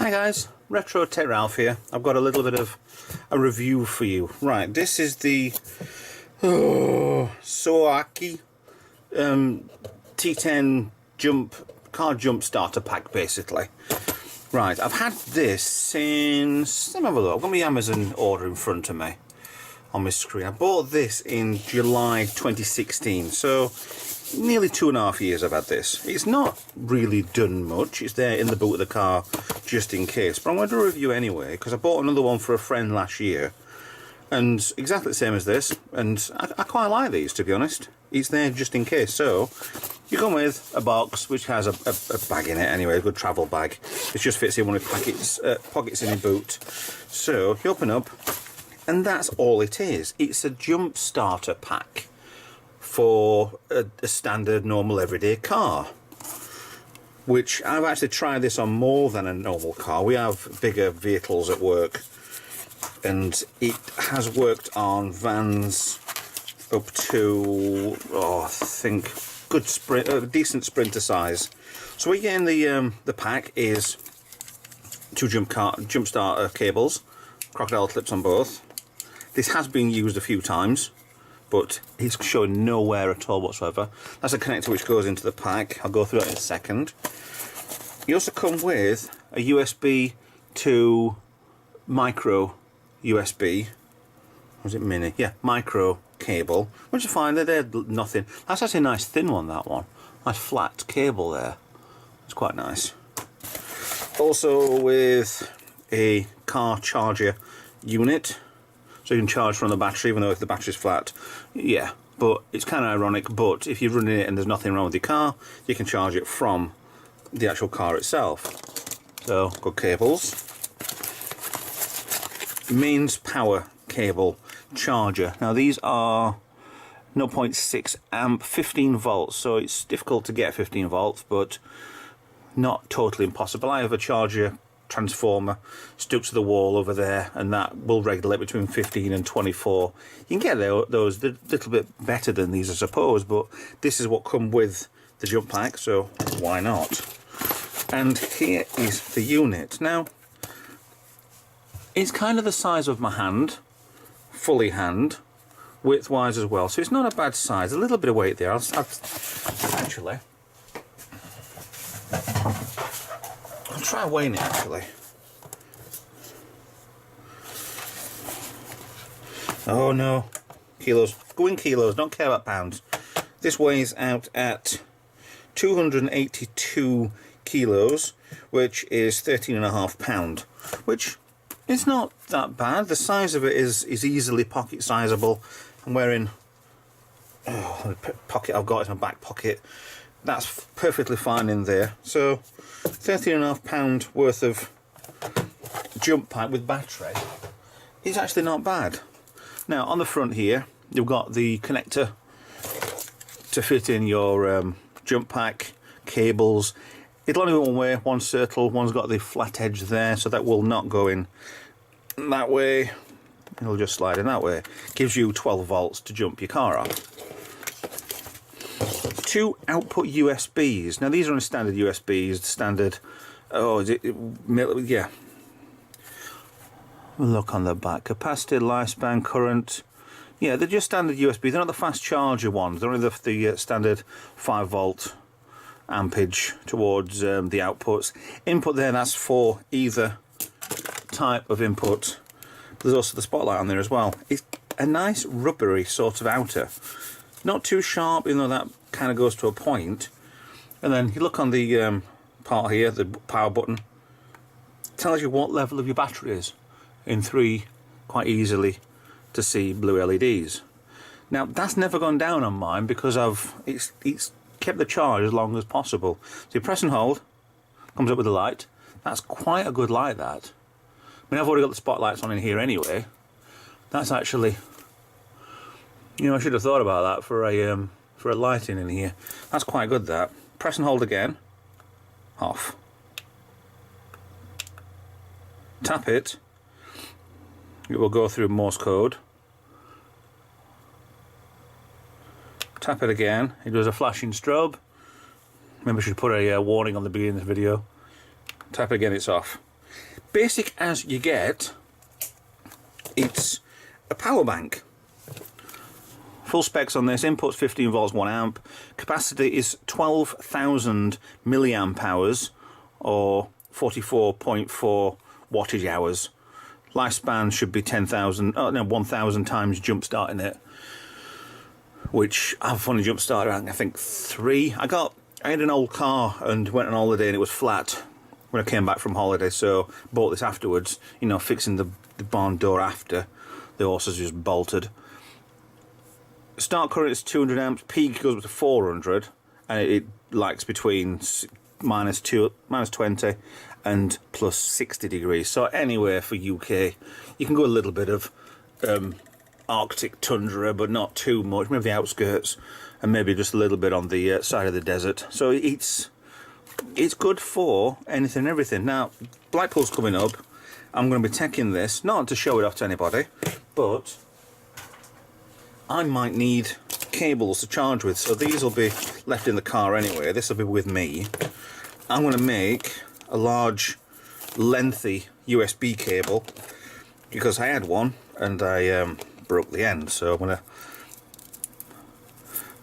Hi guys, Retro Tech Ralph here. I've got a little bit of a review for you. Right, this is the Suaoki T10 car jump starter pack, basically. Right, I've had this since, let me have a look. I've got my Amazon order in front of me on my screen. I bought this in July 2016, so nearly 2.5 years I've had this. It's not really done much. It's there in the boot of the car just in case, but I'm going to do a review anyway because I bought another one for a friend last year and exactly the same as this, and I quite like these, to be honest. It's there just in case. So you come with a box which has a bag in it anyway, a good travel bag. It just fits in one of the pockets in your boot. So you open up and that's all it is. It's a jump starter pack for a standard, normal, everyday car, which I've actually tried this on more than a normal car. We have bigger vehicles at work, and it has worked on vans up to, I think, decent sprinter size. So what you get in the pack is two jump starter cables, crocodile clips on both. This has been used a few times, but it's showing no wear at all whatsoever. That's a connector which goes into the pack. I'll go through that in a second. You also come with a USB to micro USB. Or is it mini? Yeah, micro cable, which is fine. They're nothing. That's actually a nice thin one, that one. Nice flat cable there. It's quite nice. Also with a car charger unit, so you can charge from the battery even though if the battery's flat. Yeah, but it's kind of ironic, but if you're running it and there's nothing wrong with your car, you can charge it from the actual car itself. So good cables. Mains power cable charger. Now these are 0.6 amp, 15 volts, so it's difficult to get 15 volts, but not totally impossible. I have a charger transformer stuck to the wall over there, and that will regulate between 15 and 24. You can get those a little bit better than these, I suppose, but this is what come with the jump pack, so why not? And here is the unit. Now it's kind of the size of my hand, fully hand, width-wise as well, so it's not a bad size. A little bit of weight there. Actually, I'll try weighing it actually. Oh no, kilos. Go in kilos, don't care about pounds. This weighs out at 282 kilos, which is 13.5 pounds, which is not that bad. The size of it is easily pocket sizable. I'm wearing the pocket I've got in my back pocket. That's perfectly fine in there. So 13.5 pounds worth of jump pack with battery is actually not bad. Now on the front here you've got the connector to fit in your jump pack cables. It'll only go one way, one circle. One's got the flat edge there, so that will not go in that way. It'll just slide in that way. Gives you 12 volts to jump your car up. Two output USBs. Now these are on standard USBs, standard. Oh, is it? Yeah. Look on the back. Capacity, lifespan, current. Yeah, they're just standard USB. They're not the fast charger ones. They're only the standard 5 volt ampage towards the outputs. Input there, that's for either type of input. There's also the spotlight on there as well. It's a nice rubbery sort of outer. Not too sharp, even though that kind of goes to a point. And then you look on the part here, the power button. It tells you what level of your battery is in 3 quite easily to see blue LEDs. Now that's never gone down on mine because it's kept the charge as long as possible. So you press and hold, comes up with a light. That's quite a good light, that. I mean, I've already got the spotlights on in here anyway. That's actually, you know, I should have thought about that for a lighting in here. That's quite good, that. Press and hold again. Off. Tap it. It will go through Morse code. Tap it again. It does a flashing strobe. Maybe I should put a warning on the beginning of the video. Tap it again, it's off. basic as you get. It's a power bank. Full specs on this. Input's 15 volts, 1 amp. Capacity is 12,000 milliamp hours, or 44.4 wattage hours. Lifespan should be 1,000 times jump starting it, which I've only jump started I think 3. I had an old car and went on holiday and it was flat when I came back from holiday, so bought this afterwards, you know, fixing the barn door after the horses just bolted. Start current is 200 amps, peak goes up to 400, and it likes between minus 20 and plus 60 degrees. So anywhere for UK, you can go a little bit of Arctic tundra, but not too much, maybe the outskirts, and maybe just a little bit on the side of the desert. So it's good for anything and everything. Now, Blackpool's coming up. I'm going to be taking this, not to show it off to anybody, but I might need cables to charge with, so these will be left in the car anyway. This will be with me. I'm going to make a large, lengthy USB cable, because I had one and I broke the end, so I'm going to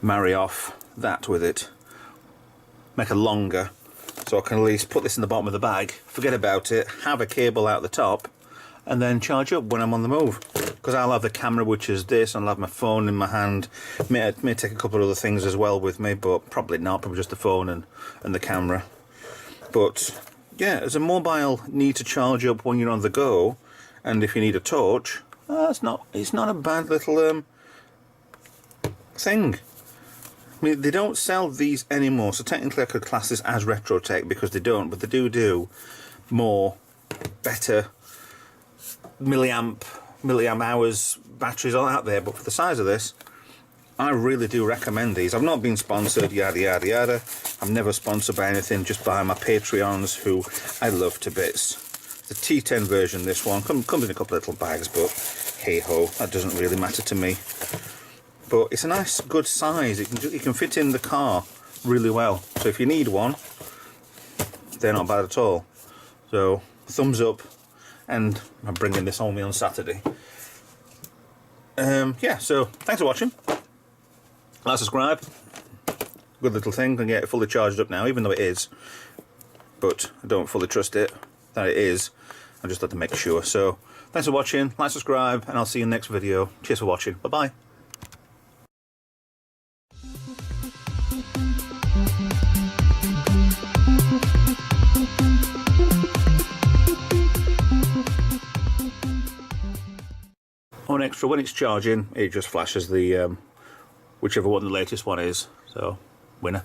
marry off that with it, make a longer, so I can at least put this in the bottom of the bag, forget about it, have a cable out the top, and then charge up when I'm on the move. Because I'll have the camera, which is this, and I'll have my phone in my hand. May take a couple of other things as well with me, but probably not, probably just the phone and the camera. But yeah, as a mobile need to charge up when you're on the go, and if you need a torch, it's not a bad little thing. I mean, they don't sell these anymore, so technically I could class this as retro tech because they don't, but they do more, better milliamp hours batteries all out there. But for the size of this, I really do recommend these. I've not been sponsored, yada yada yada. I'm never sponsored by anything, just by my Patreons, who I love to bits. The T10 version, this one comes in a couple of little bags, but hey ho, that doesn't really matter to me. But it's a nice, good size. It can fit in the car really well. So if you need one, they're not bad at all. So thumbs up, and I'm bringing this on me on Saturday. Yeah, so thanks for watching. Like, subscribe. Good little thing. Can get it fully charged up now, even though it is. But I don't fully trust it that it is. I just have to make sure. So thanks for watching. Like, subscribe, and I'll see you in the next video. Cheers for watching. Bye bye. On extra, when it's charging, it just flashes the whichever one the latest one is. So, winner.